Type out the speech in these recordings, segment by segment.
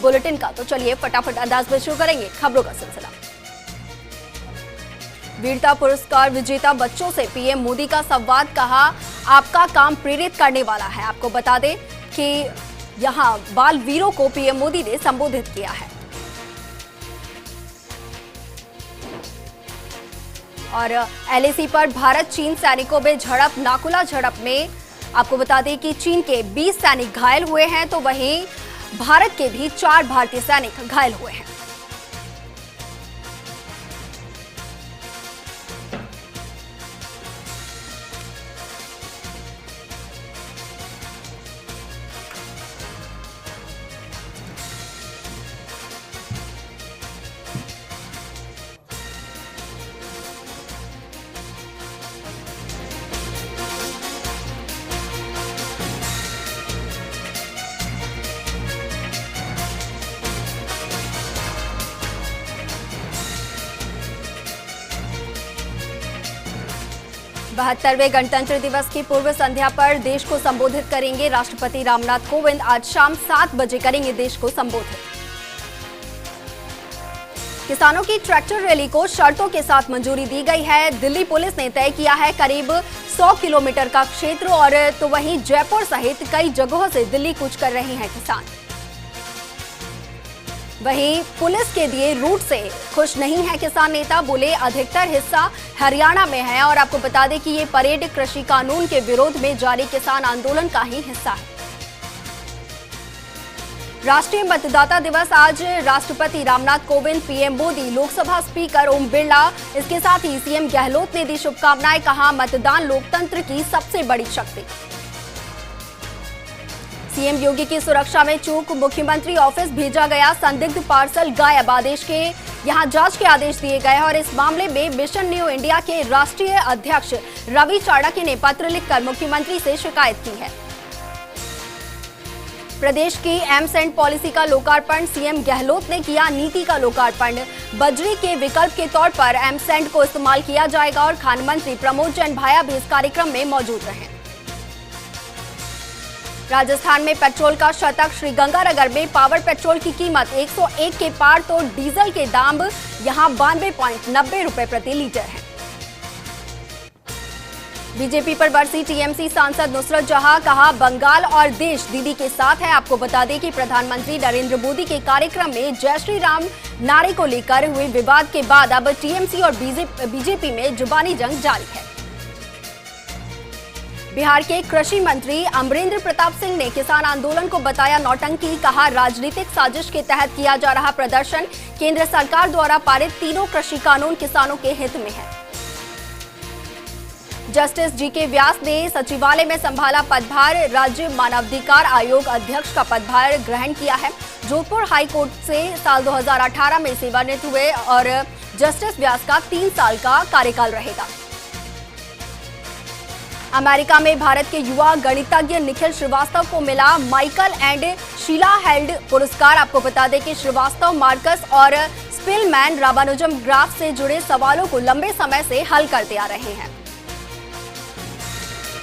Bulletin का। तो चलिए फटाफट अंदाज में शुरू करेंगे खबरों का सिलसिला। वीरता पुरस्कार विजेता बच्चों से पीएम मोदी का संवाद, कहा आपका काम प्रेरित करने वाला है। आपको बता दें कि यहां बाल वीरों को पीएम मोदी ने संबोधित किया है। और एलएसी पर भारत चीन सैनिकों में झड़प, नाकुला झड़प में आपको बता दें कि चीन के 20 सैनिक घायल हुए हैं, तो वहीं भारत के भी 4 भारतीय सैनिक घायल हुए हैं। बहत्तरवें गणतंत्र दिवस की पूर्व संध्या पर देश को संबोधित करेंगे राष्ट्रपति रामनाथ कोविंद। आज शाम 7 बजे करेंगे देश को संबोधित। किसानों की ट्रैक्टर रैली को शर्तों के साथ मंजूरी दी गई है। दिल्ली पुलिस ने तय किया है करीब 100 किलोमीटर का क्षेत्र, और तो वहीं जयपुर सहित कई जगहों से दिल्ली कूच कर रहे हैं किसान। वहीं पुलिस के दिए रूट से खुश नहीं है किसान नेता, बोले अधिकतर हिस्सा हरियाणा में है। और आपको बता दें कि ये परेड कृषि कानून के विरोध में जारी किसान आंदोलन का ही हिस्सा है। राष्ट्रीय मतदाता दिवस आज राष्ट्रपति रामनाथ कोविंद, पीएम मोदी, लोकसभा स्पीकर ओम बिरला, इसके साथ ही सीएम गहलोत ने दी शुभकामनाएं। कहा मतदान लोकतंत्र की सबसे बड़ी शक्ति। सीएम योगी की सुरक्षा में चूक, मुख्यमंत्री ऑफिस भेजा गया संदिग्ध पार्सल गायब, आदेश के यहां जांच के आदेश दिए गए। और इस मामले में मिशन न्यू इंडिया के राष्ट्रीय अध्यक्ष रवि चाणक्य ने पत्र लिखकर मुख्यमंत्री से शिकायत की है। प्रदेश की एमसेंड पॉलिसी का लोकार्पण, सीएम गहलोत ने किया नीति का लोकार्पण। बजरी के विकल्प के तौर पर एमसेंड को इस्तेमाल किया जाएगा। और खान मंत्री प्रमोद जैन भाया भी इस कार्यक्रम में मौजूद रहे। राजस्थान में पेट्रोल का शतक, श्रीगंगानगर में पावर पेट्रोल की कीमत 101 के पार, तो डीजल के दाम यहां 92.90 रुपए प्रति लीटर है। बीजेपी पर बरसी टीएमसी सांसद नुसरत जहां, कहा बंगाल और देश दीदी के साथ है। आपको बता दें कि प्रधानमंत्री नरेंद्र मोदी के कार्यक्रम में जय श्री राम नारे को लेकर हुए विवाद के बाद अब टीएमसी और बीजेपी में जुबानी जंग जारी है। बिहार के कृषि मंत्री अमरेंद्र प्रताप सिंह ने किसान आंदोलन को बताया नौटंकी, कहा राजनीतिक साजिश के तहत किया जा रहा प्रदर्शन। केंद्र सरकार द्वारा पारित तीनों कृषि कानून किसानों के हित में है। जस्टिस जीके व्यास ने सचिवालय में संभाला पदभार, राज्य मानवाधिकार आयोग अध्यक्ष का पदभार ग्रहण किया है। जोधपुर हाईकोर्ट से साल 2018 में सेवानिवृत्त हुए और जस्टिस व्यास का 3 साल का कार्यकाल रहेगा। अमेरिका में भारत के युवा गणितज्ञ निखिल श्रीवास्तव को मिला माइकल एंड शीला हेल्ड पुरस्कार। आपको बता दें कि श्रीवास्तव मार्कस और स्पिलमैन रामानुजम ग्राफ से जुड़े सवालों को लंबे समय से हल करते आ रहे हैं।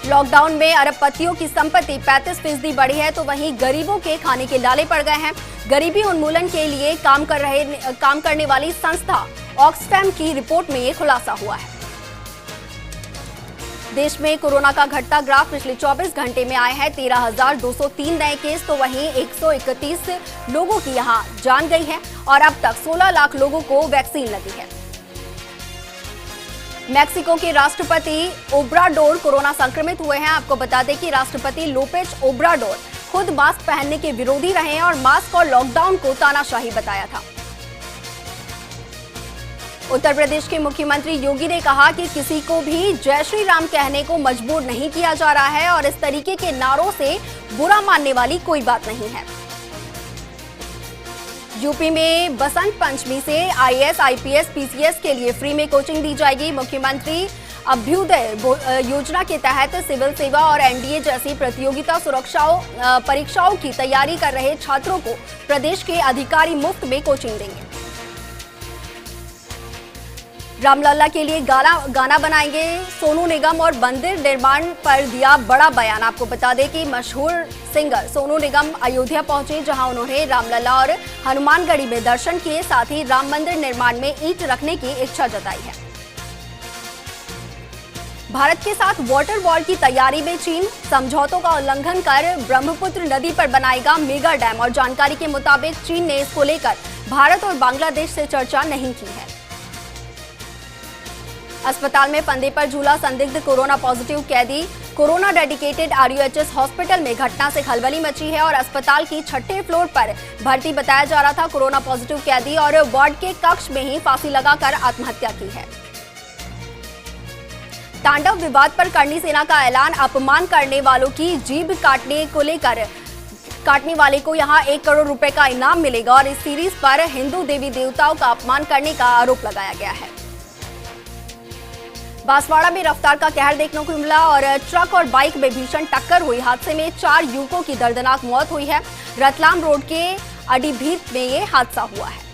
लॉकडाउन में अरबपतियों की संपत्ति 35% बढ़ी है, तो वहीं गरीबों के खाने के लाले पड़ गए हैं। गरीबी उन्मूलन के लिए काम करने वाली संस्था ऑक्सफैम की रिपोर्ट में ये खुलासा हुआ है। देश में कोरोना का घटता ग्राफ, पिछले 24 घंटे में आए हैं 13,203 नए केस, तो वहीं 131 लोगों की यहां जान गई है। और अब तक 16 लाख लोगों को वैक्सीन लगी है। मैक्सिको के राष्ट्रपति ओब्राडोर कोरोना संक्रमित हुए हैं। आपको बता दें कि राष्ट्रपति लोपेज ओब्राडोर खुद मास्क पहनने के विरोधी रहे हैं और मास्क और लॉकडाउन को तानाशाही बताया था। उत्तर प्रदेश के मुख्यमंत्री योगी ने कहा कि किसी को भी जय श्री राम कहने को मजबूर नहीं किया जा रहा है और इस तरीके के नारों से बुरा मानने वाली कोई बात नहीं है। यूपी में बसंत पंचमी से आईएएस, आईपीएस, पीसीएस के लिए फ्री में कोचिंग दी जाएगी। मुख्यमंत्री अभ्युदय योजना के तहत सिविल सेवा और एनडीए जैसी प्रतियोगिता परीक्षाओं की तैयारी कर रहे छात्रों को प्रदेश के अधिकारी मुफ्त में कोचिंग देंगे। रामलला के लिए गाना बनाएंगे सोनू निगम और मंदिर निर्माण पर दिया बड़ा बयान। आपको बता दें कि मशहूर सिंगर सोनू निगम अयोध्या पहुंचे, जहां उन्होंने रामलला और हनुमानगढ़ी में दर्शन किए। साथ ही राम मंदिर निर्माण में ईंट रखने की इच्छा जताई है। भारत के साथ वाटर वॉर की तैयारी में चीन समझौतों का उल्लंघन कर ब्रह्मपुत्र नदी पर बनाएगा मेगा डैम, और जानकारी के मुताबिक चीन ने इसको लेकर भारत और बांग्लादेश से चर्चा नहीं की है। अस्पताल में फंदे पर झूला संदिग्ध कोरोना पॉजिटिव कैदी। कोरोना डेडिकेटेड RUHS हॉस्पिटल में घटना से खलबली मची है और अस्पताल की 6ठे फ्लोर पर भर्ती बताया जा रहा था कोरोना पॉजिटिव कैदी, और वार्ड के कक्ष में ही फांसी लगाकर आत्महत्या की है। तांडव विवाद पर करनी सेना का ऐलान। अपमान करने वालों की जीभ काटने वाले को यहां 1 करोड़ रुपए का इनाम मिलेगा, और इस सीरीज पर हिंदू देवी देवताओं का अपमान करने का आरोप लगाया गया है। बांसवाड़ा में रफ्तार का कहर देखने को मिला और ट्रक और बाइक में भीषण टक्कर हुई। हादसे में 4 युवकों की दर्दनाक मौत हुई है। रतलाम रोड के अडीभीत में ये हादसा हुआ है।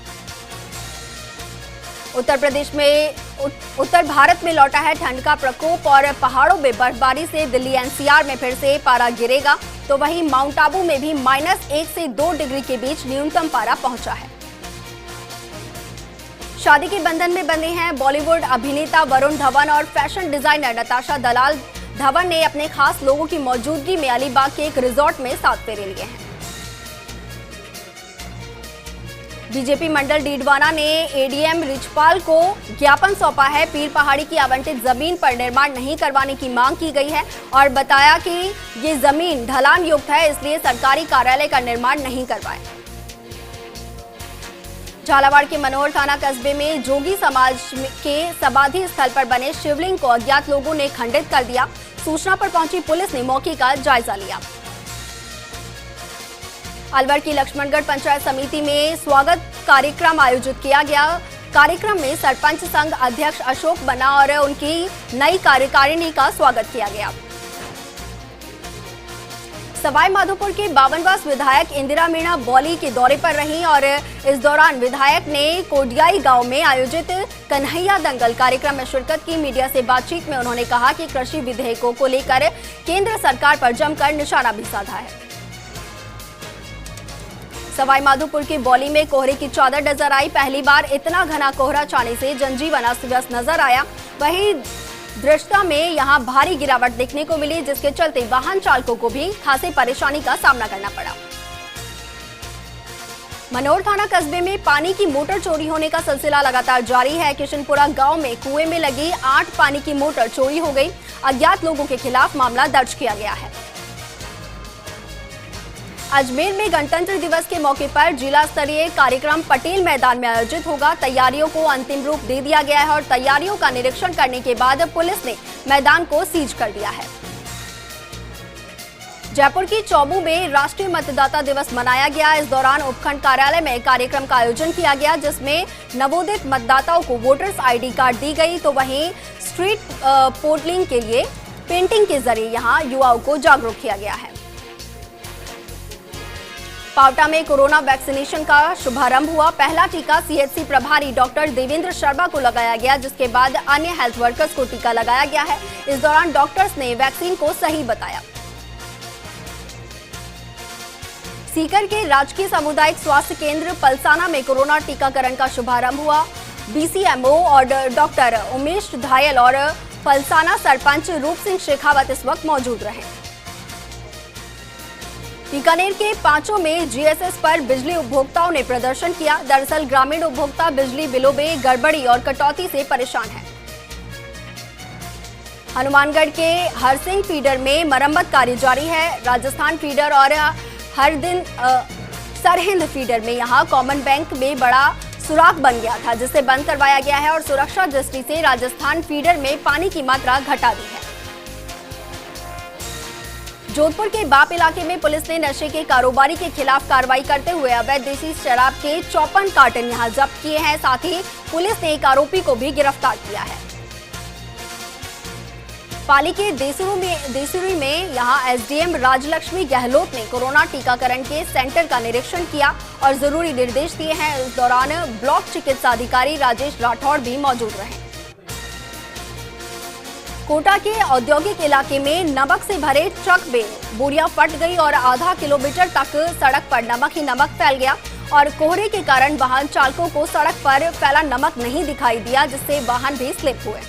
उत्तर भारत में लौटा है ठंड का प्रकोप, और पहाड़ों में बर्फबारी से दिल्ली NCR में फिर से पारा गिरेगा, तो वहीं माउंट आबू में भी -1 से 2 डिग्री के बीच न्यूनतम पारा पहुंचा है। शादी के बंधन में बंधे हैं बॉलीवुड अभिनेता वरुण धवन और फैशन डिजाइनर नताशा दलाल। धवन ने अपने खास लोगों की मौजूदगी में अलीबाग के एक रिजॉर्ट में 7 फेरे लिए हैं। बीजेपी मंडल डीडवाना ने ADM रिचपाल को ज्ञापन सौंपा है। पीर पहाड़ी की आवंटित जमीन पर निर्माण नहीं करवाने की मांग की गई है, और बताया कि ये जमीन ढलान युक्त है, इसलिए सरकारी कार्यालय का निर्माण नहीं करवाए। झालावाड़ के मनोहर थाना कस्बे में जोगी समाज के समाधि स्थल पर बने शिवलिंग को अज्ञात लोगों ने खंडित कर दिया। सूचना पर पहुंची पुलिस ने मौके का जायजा लिया। अलवर की लक्ष्मणगढ़ पंचायत समिति में स्वागत कार्यक्रम आयोजित किया गया। कार्यक्रम में सरपंच संघ अध्यक्ष अशोक बना और उनकी नई कार्यकारिणी का स्वागत किया गया। सवाई माधोपुर के 52वां विधायक इंदिरा मीणा बौली के दौरे पर रहीं, और इस दौरान विधायक ने कोडियाई गांव में आयोजित कन्हैया दंगल कार्यक्रम में शिरकत की। मीडिया से बातचीत में उन्होंने कहा कि कृषि विधेयकों को लेकर केंद्र सरकार पर जमकर निशाना भी साधा है। सवाई माधोपुर के बौली में कोहरे की चादर नजर आई। पहली बार इतना घना कोहरा छाने से जनजीवन अस्त व्यस्त नजर आया। वहीं दृश्यता में यहां भारी गिरावट देखने को मिली, जिसके चलते वाहन चालकों को भी खासी परेशानी का सामना करना पड़ा। मनोर थाना कस्बे में पानी की मोटर चोरी होने का सिलसिला लगातार जारी है। किशनपुरा गांव में कुएं में लगी 8 पानी की मोटर चोरी हो गई। अज्ञात लोगों के खिलाफ मामला दर्ज किया गया है। अजमेर में गणतंत्र दिवस के मौके पर जिला स्तरीय कार्यक्रम पटेल मैदान में आयोजित होगा। तैयारियों को अंतिम रूप दे दिया गया है, और तैयारियों का निरीक्षण करने के बाद पुलिस ने मैदान को सीज कर दिया है। जयपुर की चौबू में राष्ट्रीय मतदाता दिवस मनाया गया। इस दौरान उपखंड कार्यालय में कार्यक्रम का आयोजन किया गया, जिसमें नवोदित मतदाताओं को वोटर्स ID कार्ड दी गई, तो वहीं स्ट्रीट पोलिंग के लिए पेंटिंग के जरिए यहां युवाओं को जागरूक किया गया है। पावटा में कोरोना वैक्सीनेशन का शुभारंभ हुआ। पहला टीका CHC प्रभारी डॉक्टर देवेंद्र शर्मा को लगाया गया, जिसके बाद अन्य हेल्थ वर्कर्स को टीका लगाया गया है। इस दौरान डॉक्टर्स ने वैक्सीन को सही बताया। सीकर के राजकीय सामुदायिक स्वास्थ्य केंद्र पलसाना में कोरोना टीकाकरण का शुभारंभ हुआ। BCMO और डॉक्टर उमेश धायल और पलसाना सरपंच रूप सिंह शेखावत इस वक्त मौजूद रहे। बीकानेर के पांचों में GSS पर बिजली उपभोक्ताओं ने प्रदर्शन किया। दरअसल ग्रामीण उपभोक्ता बिजली बिलों में गड़बड़ी और कटौती से परेशान हैं। हनुमानगढ़ के हरसिंह फीडर में मरम्मत कार्य जारी है। राजस्थान फीडर और सरहिंद फीडर में यहां कॉमन बैंक में बड़ा सुराख बन गया था, जिसे बंद करवाया गया है, और सुरक्षा दृष्टि से राजस्थान फीडर में पानी की मात्रा घटा दी है। जोधपुर के बाप इलाके में पुलिस ने नशे के कारोबारी के खिलाफ कार्रवाई करते हुए अवैध देसी शराब के 54 कार्टन यहां जब्त किए हैं। साथ ही पुलिस ने एक आरोपी को भी गिरफ्तार किया है। पाली के देसुरी में यहां SDM राजलक्ष्मी गहलोत ने कोरोना टीकाकरण के सेंटर का निरीक्षण किया और जरूरी निर्देश दिए हैं। इस दौरान ब्लॉक चिकित्सा अधिकारी राजेश राठौड़ भी मौजूद रहे। कोटा के औद्योगिक इलाके में नमक से भरे ट्रक में बोरियां फट गई और आधा किलोमीटर तक सड़क पर नमक ही नमक फैल गया और कोहरे के कारण वाहन चालकों को सड़क पर फैला नमक नहीं दिखाई दिया, जिससे वाहन भी स्लिप हुए।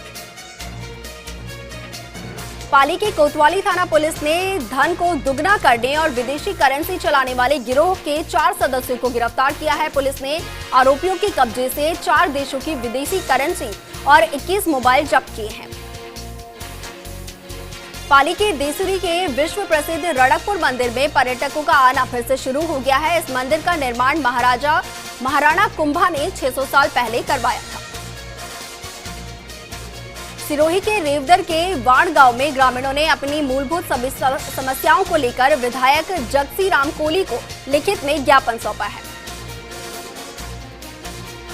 पाली की कोतवाली थाना पुलिस ने धन को दुगना करने और विदेशी करेंसी चलाने वाले गिरोह के 4 सदस्यों को गिरफ्तार किया है। पुलिस ने आरोपियों के कब्जे से 4 देशों की विदेशी करेंसी और 21 मोबाइल जब्त किए हैं। पाली के देसुरी के विश्व प्रसिद्ध रणकपुर मंदिर में पर्यटकों का आना फिर से शुरू हो गया है। इस मंदिर का निर्माण महाराणा कुंभा ने 600 साल पहले करवाया था। सिरोही के रेवदर के वाण गांव में ग्रामीणों ने अपनी मूलभूत समस्याओं को लेकर विधायक जगसी राम कोली को लिखित में ज्ञापन सौंपा है।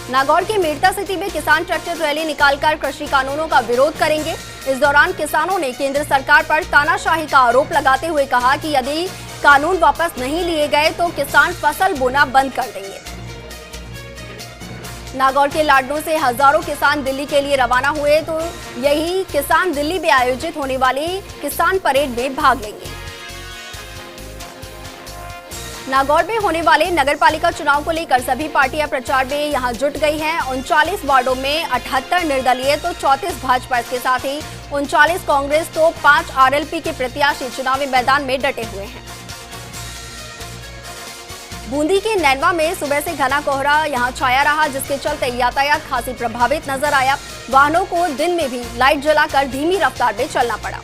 नागौर के मेड़ता सिटी में किसान ट्रैक्टर रैली निकालकर कृषि कानूनों का विरोध करेंगे। इस दौरान किसानों ने केंद्र सरकार पर तानाशाही का आरोप लगाते हुए कहा कि यदि कानून वापस नहीं लिए गए तो किसान फसल बोना बंद कर देंगे। नागौर के लाडनों से हजारों किसान दिल्ली के लिए रवाना हुए तो यही किसान दिल्ली में आयोजित होने वाली किसान परेड में भाग लेंगे। नागौर में होने वाले नगरपालिका चुनाव को लेकर सभी पार्टियां प्रचार में यहां जुट गई हैं। 39 वार्डों में 78 निर्दलीय तो 34 भाजपा, इसके साथ ही 39 कांग्रेस तो 5 आरएलपी के प्रत्याशी चुनावी मैदान में डटे हुए हैं। बूंदी के नैनवा में सुबह से घना कोहरा यहां छाया रहा, जिसके चलते यातायात खासी प्रभावित नजर आया। वाहनों को दिन में भी लाइट जलाकर धीमी रफ्तार में चलना पड़ा।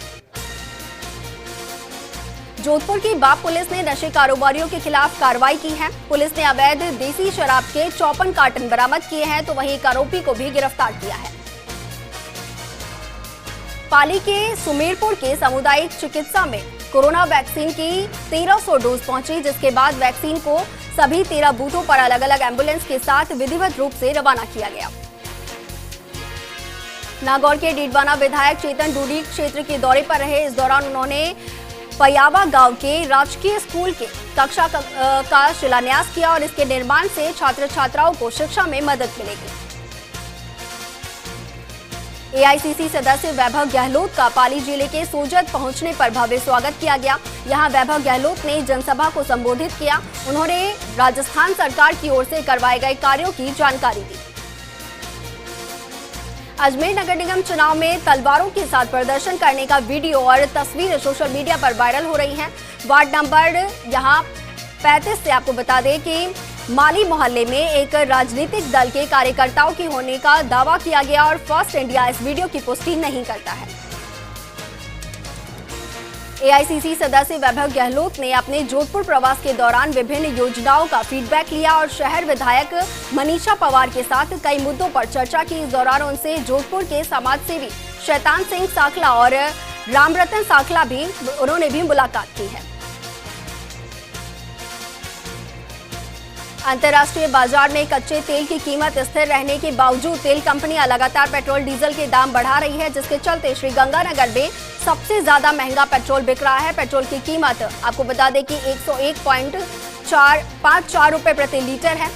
जोधपुर की बाप पुलिस ने नशे कारोबारियों के खिलाफ कार्रवाई की है। पुलिस ने अवैध देसी शराब के 54 कार्टन बरामद किए हैं तो वहीं एक आरोपी को भी गिरफ्तार किया है। पाली के सुमेरपुर के सामुदायिक चिकित्सा में कोरोना वैक्सीन की 1300 डोज पहुंची, जिसके बाद वैक्सीन को सभी 13 बूथों पर अलग अलग एम्बुलेंस के साथ विधिवत रूप से रवाना किया गया। नागौर के डीडवाना विधायक चेतन डूडी क्षेत्र के दौरे पर रहे। इस दौरान उन्होंने पयावा गांव के राजकीय स्कूल के कक्षा का शिलान्यास किया और इसके निर्माण से छात्र छात्राओं को शिक्षा में मदद मिलेगी। एआईसीसी सदस्य वैभव गहलोत का पाली जिले के सोजत पहुंचने पर भव्य स्वागत किया गया। यहां वैभव गहलोत ने जनसभा को संबोधित किया। उन्होंने राजस्थान सरकार की ओर से करवाए गए कार्यों की जानकारी दी। अजमेर नगर निगम चुनाव में तलवारों के साथ प्रदर्शन करने का वीडियो और तस्वीर सोशल मीडिया पर वायरल हो रही हैं। वार्ड नंबर यहां 35 से आपको बता दें कि माली मोहल्ले में एक राजनीतिक दल के कार्यकर्ताओं की होने का दावा किया गया और फर्स्ट इंडिया इस वीडियो की पुष्टि नहीं करता है। एआईसीसी सदस्य वैभव गहलोत ने अपने जोधपुर प्रवास के दौरान विभिन्न योजनाओं का फीडबैक लिया और शहर विधायक मनीषा पवार के साथ कई मुद्दों पर चर्चा की। इस दौरान उनसे जोधपुर के समाजसेवी शैतान सिंह साखला और रामरतन साखला उन्होंने भी मुलाकात की है। अंतर्राष्ट्रीय बाजार में कच्चे तेल की कीमत स्थिर रहने के बावजूद तेल कंपनियां लगातार पेट्रोल डीजल के दाम बढ़ा रही है, जिसके चलते श्रीगंगानगर में सबसे ज्यादा महंगा पेट्रोल बिक रहा है। पेट्रोल की कीमत आपको बता दें कि 101.54 रुपए प्रति लीटर है।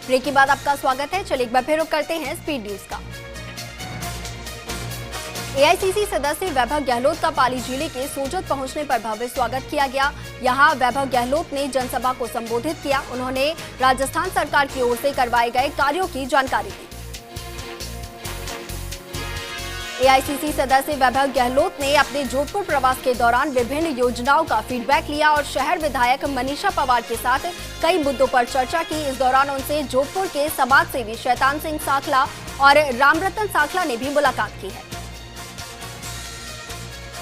ब्रेक के बाद आपका स्वागत है। चलिए एक बार फिर रुक करते हैं स्पीड न्यूज का। एआईसीसी सदस्य वैभव गहलोत का पाली जिले के सोजत पहुंचने पर भव्य स्वागत किया गया। यहां वैभव गहलोत ने जनसभा को संबोधित किया। उन्होंने राजस्थान सरकार की ओर से करवाए गए कार्यों की जानकारी दी। एआईसीसी सदस्य वैभव गहलोत ने अपने जोधपुर प्रवास के दौरान विभिन्न योजनाओं का फीडबैक लिया और शहर विधायक मनीषा पवार के साथ कई मुद्दों पर चर्चा की। इस दौरान उनसे जोधपुर के समाजसेवी शैतान सिंह साखला और रामरतन साखला ने भी मुलाकात की है।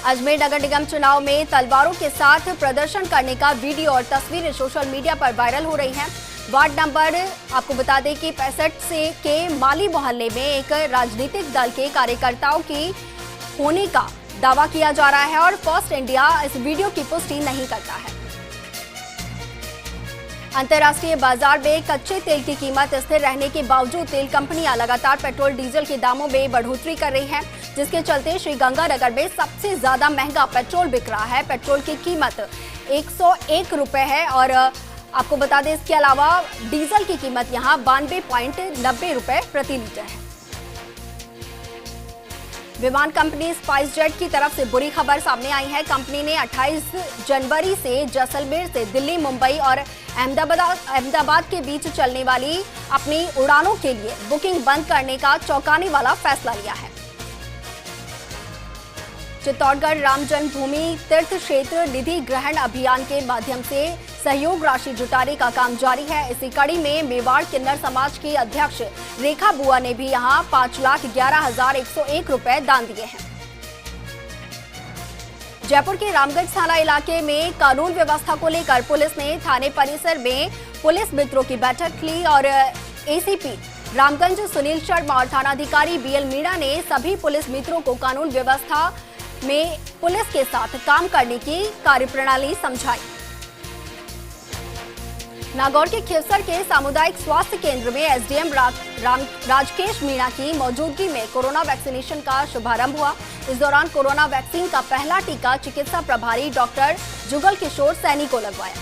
अजमेर नगर निगम चुनाव में तलवारों के साथ प्रदर्शन करने का वीडियो और तस्वीरें सोशल मीडिया पर वायरल हो रही हैं। वार्ड नंबर आपको बता दें कि 65 से के माली मोहल्ले में एक राजनीतिक दल के कार्यकर्ताओं की होने का दावा किया जा रहा है और फर्स्ट इंडिया इस वीडियो की पुष्टि नहीं करता है। अंतर्राष्ट्रीय बाजार में कच्चे तेल की कीमत स्थिर रहने के बावजूद तेल कंपनियां लगातार पेट्रोल डीजल के दामों में बढ़ोतरी कर रही हैं, जिसके चलते श्रीगंगानगर में सबसे ज्यादा महंगा पेट्रोल बिक रहा है। पेट्रोल की कीमत 101 रुपए है और आपको बता दें, इसके अलावा डीजल की कीमत यहां 92.90 रुपए प्रति लीटर है। विमान कंपनी स्पाइस जेट की तरफ से बुरी खबर सामने आई है। कंपनी ने 28 जनवरी से जैसलमेर से दिल्ली, मुंबई और अहमदाबाद के बीच चलने वाली अपनी उड़ानों के लिए बुकिंग बंद करने का चौंकाने वाला फैसला लिया है। चित्तौड़गढ़ राम जन्मभूमि तीर्थ क्षेत्र निधि ग्रहण अभियान के माध्यम से सहयोग राशि जुटाने का काम जारी है। इसी कड़ी में मेवाड़ किन्नर समाज की अध्यक्ष रेखा बुआ ने भी यहां 5,11,101 रुपए दान दिए हैं। जयपुर के रामगंज थाना इलाके में कानून व्यवस्था को लेकर पुलिस ने थाने परिसर में पुलिस मित्रों की बैठक ली और एसीपी रामगंज सुनील शर्मा और थानाधिकारी बीएल मीणा ने सभी पुलिस मित्रों को कानून व्यवस्था में पुलिस के साथ काम करने की कार्यप्रणाली समझाई। नागौर के खिवसर के सामुदायिक स्वास्थ्य केंद्र में एसडीएम राजकेश मीणा की मौजूदगी में कोरोना वैक्सीनेशन का शुभारंभ हुआ। इस दौरान कोरोना वैक्सीन का पहला टीका चिकित्सा प्रभारी डॉक्टर जुगल किशोर सैनी को लगवाया।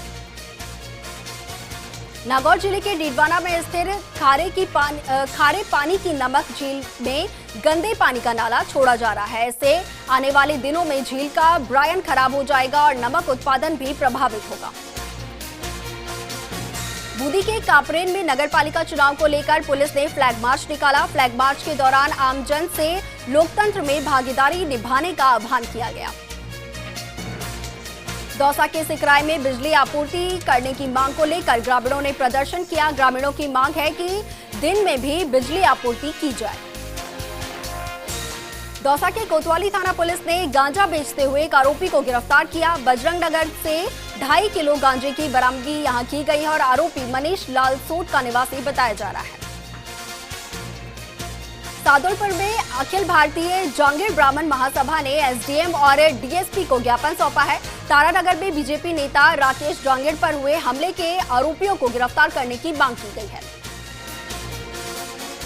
नागौर जिले के डीडवाना में स्थित खारे पानी की नमक झील में गंदे पानी का नाला छोड़ा जा रहा है। इससे आने वाले दिनों में झील का ब्रायन खराब हो जाएगा और नमक उत्पादन भी प्रभावित होगा। बूंदी के कापरेन में नगरपालिका चुनाव को लेकर पुलिस ने फ्लैग मार्च निकाला। फ्लैग मार्च के दौरान आमजन से लोकतंत्र में भागीदारी निभाने का आह्वान किया गया। दौसा के सिकराय में बिजली आपूर्ति करने की मांग को लेकर ग्रामीणों ने प्रदर्शन किया। ग्रामीणों की मांग है कि दिन में भी बिजली आपूर्ति की जाए। दौसा के कोतवाली थाना पुलिस ने गांजा बेचते हुए एक आरोपी को गिरफ्तार किया। बजरंग नगर से 2.5 किलो गांजे की बरामदगी यहां की गई है और आरोपी मनीष लाल सोट का निवासी बताया जा रहा है। सादुलपुर में अखिल भारतीय जांगीर ब्राह्मण महासभा ने एसडीएम और डीएसपी को ज्ञापन सौंपा है। तारानगर में बीजेपी नेता राकेश जांगीर पर हुए हमले के आरोपियों को गिरफ्तार करने की मांग की गई है।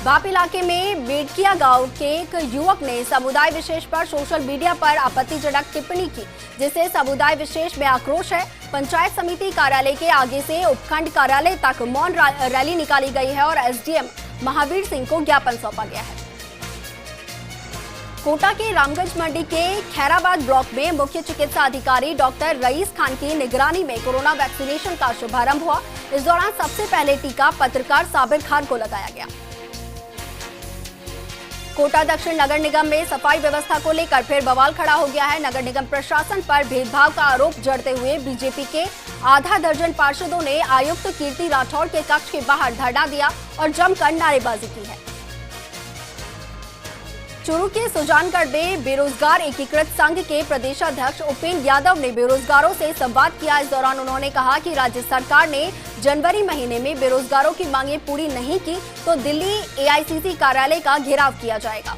बाप इलाके में बेडकिया गांव के एक युवक ने समुदाय विशेष पर सोशल मीडिया पर आपत्तिजनक टिप्पणी की, जिससे समुदाय विशेष में आक्रोश है। पंचायत समिति कार्यालय के आगे से उपखंड कार्यालय तक मौन रैली निकाली गई है और एसडीएम महावीर सिंह को ज्ञापन सौंपा गया है। कोटा के रामगंज मंडी के खैराबाद ब्लॉक में मुख्य चिकित्सा अधिकारी डॉक्टर रईस खान की निगरानी में कोरोना वैक्सीनेशन का शुभारंभ हुआ। इस दौरान सबसे पहले टीका पत्रकार साबिर खान को लगाया गया। कोटा दक्षिण नगर निगम में सफाई व्यवस्था को लेकर फिर बवाल खड़ा हो गया है। नगर निगम प्रशासन पर भेदभाव का आरोप जड़ते हुए बीजेपी के आधा दर्जन पार्षदों ने आयुक्त कीर्ति राठौड़ के कक्ष के बाहर धरना दिया और जमकर नारेबाजी की है। चूरू के सुजानगढ़ में बेरोजगार एकीकृत संघ के प्रदेशाध्यक्ष उपेंद्र यादव ने बेरोजगारों से संवाद किया। इस दौरान उन्होंने कहा कि राज्य सरकार ने जनवरी महीने में बेरोजगारों की मांगें पूरी नहीं की तो दिल्ली एआईसीसी कार्यालय का घेराव किया जाएगा।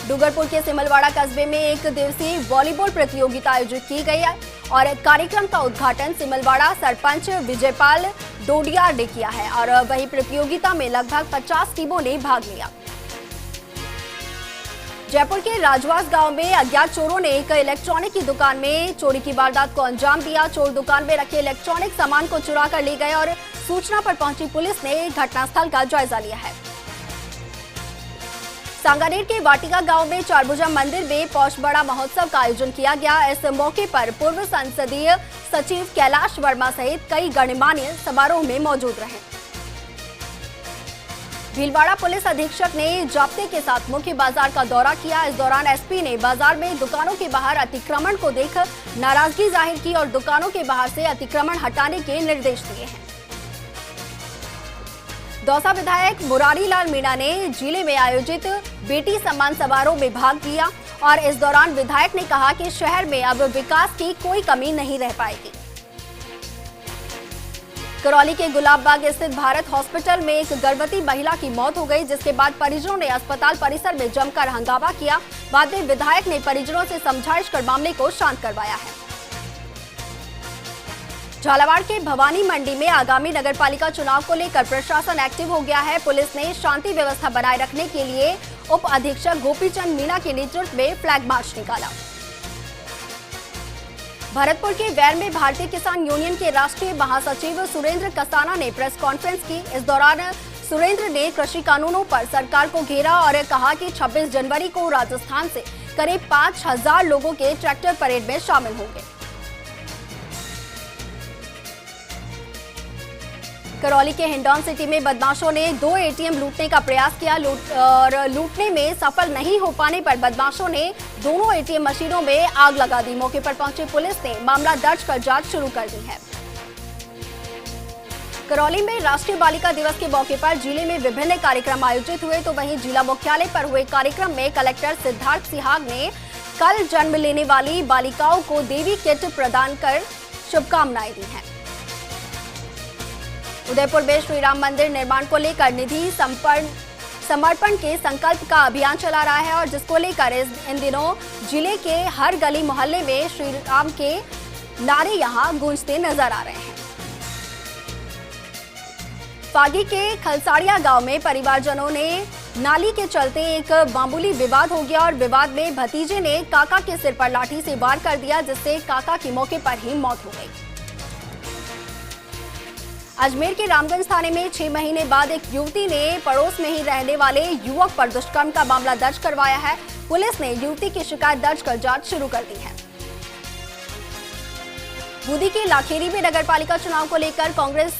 डूंगरपुर के सिमलवाड़ा कस्बे में एक दिवसीय वॉलीबॉल प्रतियोगिता आयोजित की गई है और कार्यक्रम का उद्घाटन सिमलवाड़ा सरपंच विजयपाल डोडियार ने किया है और वही प्रतियोगिता में लगभग 50 टीमों ने भाग लिया। जयपुर के राजवास गांव में अज्ञात चोरों ने एक इलेक्ट्रॉनिक की दुकान में चोरी की वारदात को अंजाम दिया। चोर दुकान में रखे इलेक्ट्रॉनिक सामान को चुरा कर ले गए और सूचना पर पहुंची पुलिस ने घटनास्थल का जायजा लिया है। सांगानेर के वाटिका गांव में चारभुजा मंदिर में पौष बड़ा महोत्सव का आयोजन किया गया। इस मौके पर पूर्व संसदीय सचिव कैलाश वर्मा सहित कई गणमान्य समारोह में मौजूद रहे। भीलवाड़ा पुलिस अधीक्षक ने जाप्ते के साथ मुख्य बाजार का दौरा किया। इस दौरान एसपी ने बाजार में दुकानों के बाहर अतिक्रमण को देख नाराजगी जाहिर की और दुकानों के बाहर से अतिक्रमण हटाने के निर्देश दिए हैं। दौसा विधायक मुरारी लाल मीणा ने जिले में आयोजित बेटी सम्मान समारोह में भाग लिया और इस दौरान विधायक ने कहा कि शहर में अब विकास की कोई कमी नहीं रह पाएगी। करौली के गुलाबबाग स्थित भारत हॉस्पिटल में एक गर्भवती महिला की मौत हो गई, जिसके बाद परिजनों ने अस्पताल परिसर में जमकर हंगामा किया। बाद में विधायक ने परिजनों से समझाइश कर मामले को शांत करवाया है। झालावाड़ के भवानी मंडी में आगामी नगरपालिका चुनाव को लेकर प्रशासन एक्टिव हो गया है। पुलिस ने शांति व्यवस्था बनाए रखने के लिए उप अधीक्षक गोपीचंद मीणा के नेतृत्व में फ्लैग मार्च निकाला। भरतपुर के वैर में भारतीय किसान यूनियन के राष्ट्रीय महासचिव सुरेंद्र कसाना ने प्रेस कॉन्फ्रेंस की। इस दौरान सुरेंद्र ने कृषि कानूनों पर सरकार को घेरा और कहा कि 26 जनवरी को राजस्थान से करीब 5000 लोगों के ट्रैक्टर परेड में शामिल होंगे। करौली के हिंडौन सिटी में बदमाशों ने 2 एटीएम लूटने का प्रयास किया और लूटने में सफल नहीं हो पाने पर बदमाशों ने दोनों एटीएम मशीनों में आग लगा दी। मौके पर पहुंची पुलिस ने मामला दर्ज कर जांच शुरू कर दी है। करौली में राष्ट्रीय बालिका दिवस के मौके पर जिले में विभिन्न कार्यक्रम आयोजित हुए, तो वहीं जिला मुख्यालय पर हुए कार्यक्रम में कलेक्टर सिद्धार्थ सिहाग ने कल जन्म लेने वाली बालिकाओं को देवी किट प्रदान कर शुभकामनाएं दी हैं। उदयपुर में श्री राम मंदिर निर्माण को लेकर निधि समर्पण के संकल्प का अभियान चला रहा है और जिसको लेकर इन दिनों जिले के हर गली मोहल्ले में श्री राम के नारे यहां गूंजते नजर आ रहे हैं। फागी के खलसाड़िया गांव में परिवारजनों ने नाली के चलते एक मामूली विवाद हो गया और विवाद में भतीजे ने काका के सिर पर लाठी से वार कर दिया, जिससे काका की मौके पर ही मौत हो गई। अजमेर के रामगंज थाने में 6 महीने बाद एक युवती ने पड़ोस में ही रहने वाले युवक पर दुष्कर्म का मामला दर्ज करवाया है। पुलिस ने युवती की शिकायत दर्ज कर जांच शुरू कर दी है। बूंदी के लाखेरी में नगरपालिका चुनाव को लेकर कांग्रेस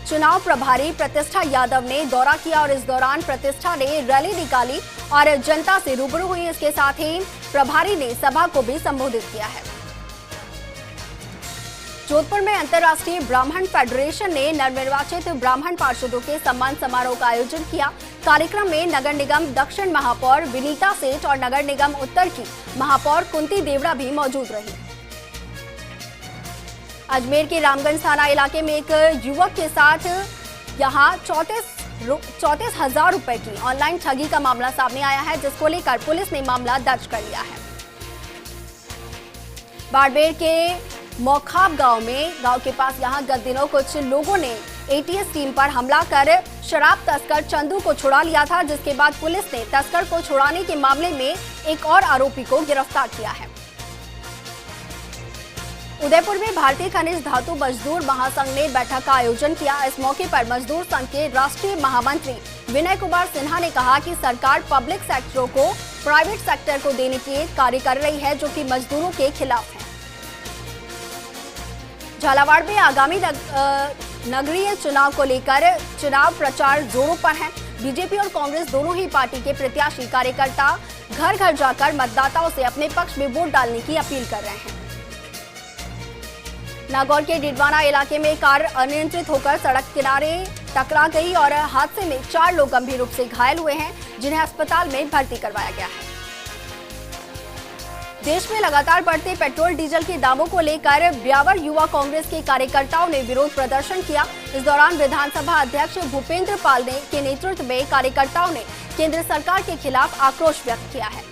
चुनाव प्रभारी प्रतिष्ठा यादव ने दौरा किया और इस दौरान प्रतिष्ठा ने रैली निकाली और जनता से रूबरू हुई। इसके साथ ही प्रभारी ने सभा को भी संबोधित किया है। जोधपुर में अंतर्राष्ट्रीय ब्राह्मण फेडरेशन ने नवनिर्वाचित ब्राह्मण पार्षदों के सम्मान समारोह का आयोजन किया। कार्यक्रम में नगर निगम दक्षिण महापौर विनीता सेठ और नगर निगम उत्तर की महापौर कुंती देवड़ा भी मौजूद रही। अजमेर के रामगंज थाना इलाके में एक युवक के साथ यहां 34,000 रुपए की ऑनलाइन ठगी का मामला सामने आया है, जिसको लेकर पुलिस ने मामला दर्ज कर लिया है। बाड़मेर के मोखाब गांव के पास यहां गत दिनों कुछ लोगों ने एटीएस टीम पर हमला कर शराब तस्कर चंदू को छुड़ा लिया था, जिसके बाद पुलिस ने तस्कर को छुड़ाने के मामले में एक और आरोपी को गिरफ्तार किया है। उदयपुर में भारतीय खनिज धातु मजदूर महासंघ ने बैठक का आयोजन किया। इस मौके पर मजदूर संघ के राष्ट्रीय महामंत्री विनय कुमार सिन्हा ने कहा कि सरकार पब्लिक सेक्टर को प्राइवेट सेक्टर को देने के कार्य कर रही है, जो कि मजदूरों के खिलाफ है। झालावाड़ में आगामी नगरीय चुनाव को लेकर चुनाव प्रचार जोरों पर है। बीजेपी और कांग्रेस दोनों ही पार्टी के प्रत्याशी कार्यकर्ता घर घर जाकर मतदाताओं से अपने पक्ष में वोट डालने की अपील कर रहे हैं। नागौर के डिडवाना इलाके में कार अनियंत्रित होकर सड़क किनारे टकरा गई और हादसे में 4 लोग गंभीर रूप से घायल हुए हैं, जिन्हें अस्पताल में भर्ती करवाया गया है। देश में लगातार बढ़ते पेट्रोल डीजल के दामों को लेकर ब्यावर युवा कांग्रेस के कार्यकर्ताओं ने विरोध प्रदर्शन किया। इस दौरान विधानसभा अध्यक्ष भूपेंद्र पाल के नेतृत्व में कार्यकर्ताओं ने केंद्र सरकार के खिलाफ आक्रोश व्यक्त किया है।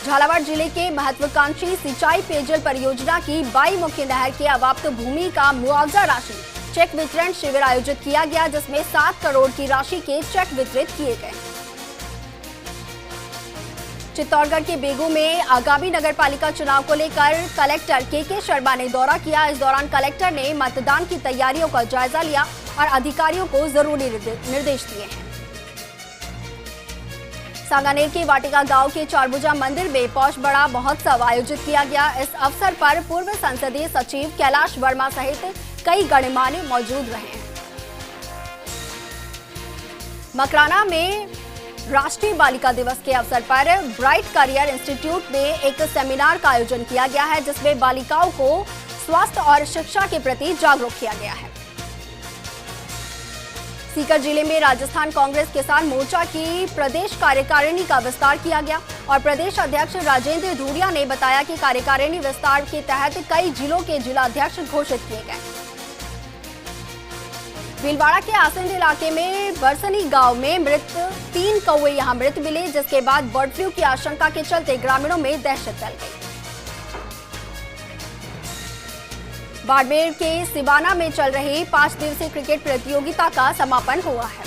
झालावाड़ जिले के महत्वाकांक्षी सिंचाई पेयजल परियोजना की 22 मुख्य नहर के अवाप्त भूमि का मुआवजा राशि चेक वितरण शिविर आयोजित किया गया, जिसमें 7 करोड़ की राशि के चेक वितरित किए गए। चित्तौड़गढ़ के बेगू में आगामी नगरपालिका चुनाव को लेकर कलेक्टर के शर्मा ने दौरा किया। इस दौरान कलेक्टर ने मतदान की तैयारियों का जायजा लिया और अधिकारियों को जरूरी निर्देश दिए हैं। सांगानेर के वाटिका गांव के चारभुजा मंदिर में पौष बड़ा महोत्सव आयोजित किया गया। इस अवसर पर पूर्व संसदीय सचिव कैलाश वर्मा सहित कई गणमान्य मौजूद रहे हैं। मकराना में राष्ट्रीय बालिका दिवस के अवसर पर ब्राइट करियर इंस्टीट्यूट में एक सेमिनार का आयोजन किया गया है, जिसमें बालिकाओं को स्वास्थ्य और शिक्षा के प्रति जागरूक किया गया है। सीकर जिले में राजस्थान कांग्रेस किसान मोर्चा की प्रदेश कार्यकारिणी का विस्तार किया गया और प्रदेश अध्यक्ष राजेंद्र धूरिया ने बताया कि कार्यकारिणी विस्तार के तहत कई जिलों के जिलाध्यक्ष घोषित किए गए। भीलवाड़ा के आसिंद इलाके में बरसनी गांव में मृत 3 कौवे यहां मृत मिले, जिसके बाद बर्ड फ्लू की आशंका के चलते ग्रामीणों में दहशत फैल गई। बाड़मेर के सिवाना में चल रही 5 दिवसीय क्रिकेट प्रतियोगिता का समापन हुआ है।